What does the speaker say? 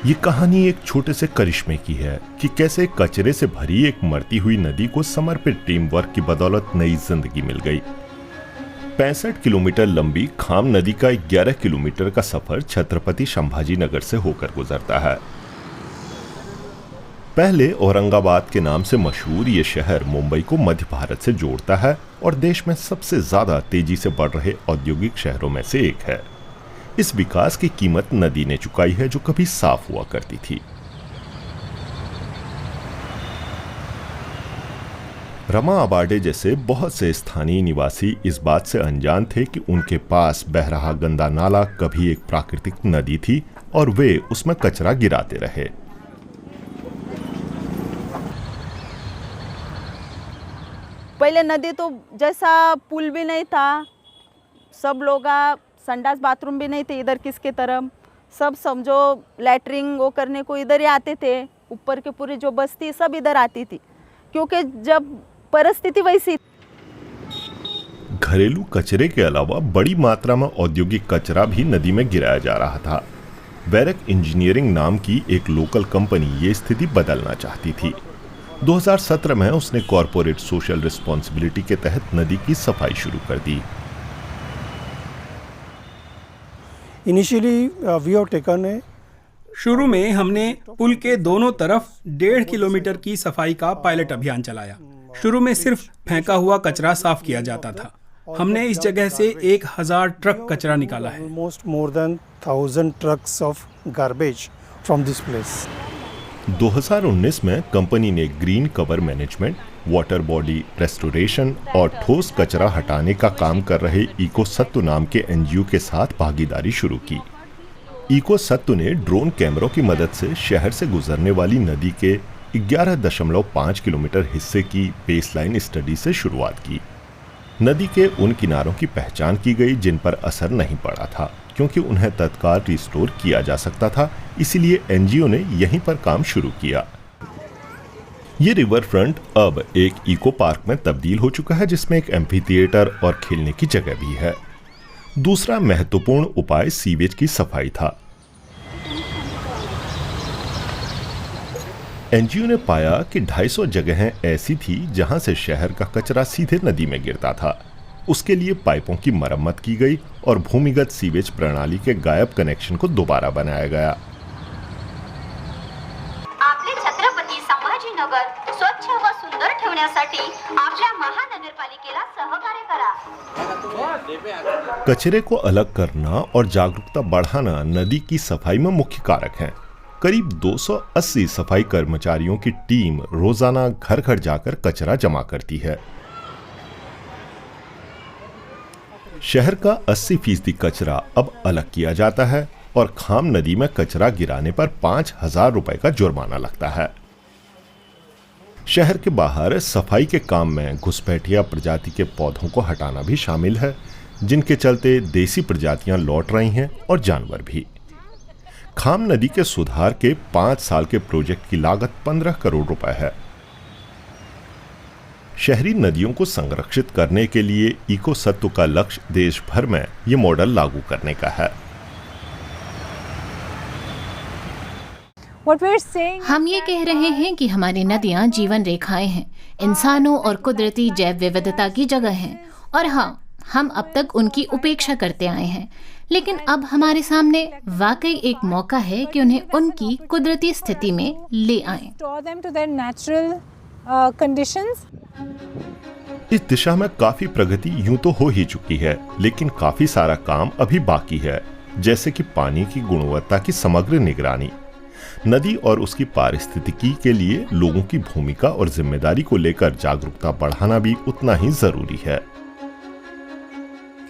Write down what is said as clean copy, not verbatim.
ये कहानी एक छोटे से करिश्मे की है कि कैसे कचरे से भरी एक मरती हुई नदी को समर्पित टीम वर्क की बदौलत नई जिंदगी मिल गई। 65 किलोमीटर लंबी खाम नदी का 11 किलोमीटर का सफर छत्रपति संभाजी नगर से होकर गुजरता है। पहले औरंगाबाद के नाम से मशहूर ये शहर मुंबई को मध्य भारत से जोड़ता है और देश में सबसे ज्यादा तेजी से बढ़ रहे औद्योगिक शहरों में से एक है। इस विकास की कीमत नदी ने चुकाई है जो कभी साफ हुआ करती थी। रमा अबाडे जैसे बहुत से स्थानीय निवासी इस बात से अनजान थे कि उनके पास बह रहा गंदा नाला कभी एक प्राकृतिक नदी थी और वे उसमें कचरा गिराते रहे। पहले नदी तो जैसा पुल भी नहीं था, सब लोग संडास बाथरूम भी नहीं थे इधर किसके तरफ, सब समझो लैटरिंग वो करने को इधर ही आते थे। ऊपर के पूरी जो बस्ती सब इधर आती थी क्योंकि जब परिस्थिति वैसी। घरेलू कचरे के अलावा बड़ी मात्रा में औद्योगिक कचरा भी नदी में गिराया जा रहा था। वैरक इंजीनियरिंग नाम की एक लोकल कंपनी ये स्थिति बदलना चाहती थी। 2017 में उसने कॉरपोरेट सोशल रिस्पॉन्सिबिलिटी के तहत नदी की सफाई शुरू कर दी। शुरू में हमने पुल के दोनों तरफ 1.5 किलोमीटर की सफाई का पायलट अभियान चलाया। शुरू में सिर्फ फेंका हुआ कचरा साफ किया जाता था। हमने इस जगह से 1000 ट्रक कचरा निकाला है। 2019 में कंपनी ने green cover management, water body restoration और ठोस कचरा हटाने का काम कर रहे इको सत्तू नाम के एनजीओ के साथ भागीदारी शुरू की। इको सत्तू ने ड्रोन कैमरों की मदद से शहर से गुजरने वाली नदी के 11.5 किलोमीटर हिस्से की बेसलाइन स्टडी से शुरुआत की। नदी के उन किनारों की पहचान की गई जिन पर असर नहीं पड़ा था क्योंकि उन्हें तत्काल रिस्टोर किया जा सकता था, इसीलिए एनजीओ ने यहीं पर काम शुरू किया। ये रिवर फ्रंट अब एक इको पार्क में तब्दील हो चुका है जिसमें एक एम्फी थिएटर और खेलने की जगह भी है। दूसरा महत्वपूर्ण उपाय सीवेज की सफाई था। एनजीओ ने पाया कि 250 जगहें ऐसी थी जहां से शहर का कचरा सीधे नदी में गिरता था। उसके लिए पाइपों की मरम्मत की गई और भूमिगत सीवेज प्रणाली के गायब कनेक्शन को दोबारा बनाया गया। आपले छत्रपती संभाजीनगर स्वच्छ व सुंदर ठेवण्यासाठी आपल्या महानगरपालिकेला सहकार्य करा। कचरे को अलग करना और जागरूकता बढ़ाना नदी की सफाई में मुख्य कारक हैं। करीब 280 सफाई कर्मचारियों की टीम रोजाना घर घर जाकर कचरा जमा करती है। शहर का 80% कचरा अब अलग किया जाता है और खाम नदी में कचरा गिराने पर 5000 रुपए का जुर्माना लगता है। शहर के बाहर सफाई के काम में घुसपैठिया प्रजाति के पौधों को हटाना भी शामिल है, जिनके चलते देसी प्रजातियां लौट रही हैं और जानवर भी। खाम नदी के सुधार के 5 साल के प्रोजेक्ट की लागत 15 करोड़ रुपए है। शहरी नदियों को संरक्षित करने के लिए इको सत्तू का लक्ष्य देश भर में ये मॉडल लागू करने का है। हम ये कह रहे हैं कि हमारी नदियाँ जीवन रेखाएं हैं, इंसानों और कुदरती जैव विविधता की जगह हैं। और हाँ, हम अब तक उनकी उपेक्षा करते आए हैं, लेकिन अब हमारे सामने वाकई एक मौका है कि उन्हें उनकी कुदरती स्थिति में ले आएं। इस दिशा में काफी प्रगति यूं तो हो ही चुकी है, लेकिन काफी सारा काम अभी बाकी है, जैसे कि पानी की गुणवत्ता की समग्र निगरानी। नदी और उसकी पारिस्थितिकी के लिए लोगों की भूमिका और जिम्मेदारी को लेकर जागरूकता बढ़ाना भी उतना ही जरूरी है।